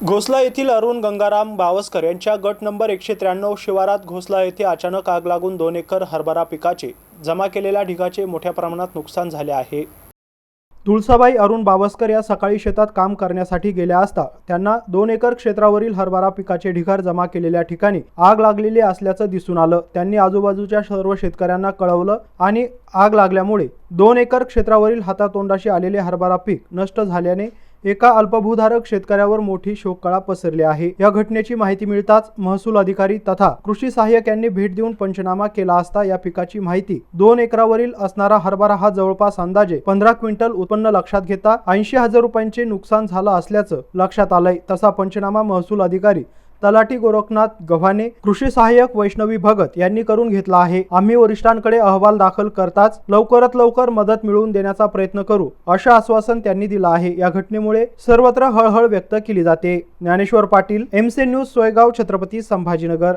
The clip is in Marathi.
घोसला येथील अरुण गंगाराम बावस्कर यांच्या गट नंबर 193 शिवारात घोसला येथे अचानक आग लागून 2 एकर हरभरा पिकाचे जमा केलेल्या ढिगाचे मोठ्या प्रमाणात नुकसान झाले आहे। तुळसाबाई अरुण बावस्कर या सकाळी शेतात काम करण्यासाठी गेल्या असता त्यांना 2 एकर क्षेत्रावरील हरभरा पिकाचे ढिगार जमा केलेल्या ठिकाणी आग लागलेली असल्याचं दिसून आलं। त्यांनी आजूबाजूच्या सर्व शेतकऱ्यांना कळवलं आणि आग लागल्यामुळे 2 एकर क्षेत्रावरील हातातोंडाशी आलेले हरभरा पीक नष्ट झाल्याने एका अल्पभूधारक शेतकऱ्यावर मोठी शोककळा पसरली आहे। या घटनेची माहिती मिळताच महसूल अधिकारी तथा कृषी सहाय्यक यांनी भेट देऊन पंचनामा केला असता या पिकाची माहिती 2 एकरावरील असणारा हरभरा हा जवळपास अंदाजे 15 क्विंटल उत्पन्न लक्षात घेता 80,000 रुपयांचे नुकसान झालं असल्याचं लक्षात आलंय। तसा पंचनामा महसूल अधिकारी तलाठी गोरखनाथ गव्हाणे, कृषी सहाय्यक वैष्णवी भगत यांनी करून घेतला आहे। आम्ही वरिष्ठांकडे अहवाल दाखल करताच लवकरात लवकर मदत मिळवून देण्याचा प्रयत्न करू असं आश्वासन त्यांनी दिलं आहे। या घटनेमुळे सर्वत्र हळहळ व्यक्त केली जाते। Dnyaneshwar Patil, MC news, Soygaon, Chhatrapati Sambhajinagar.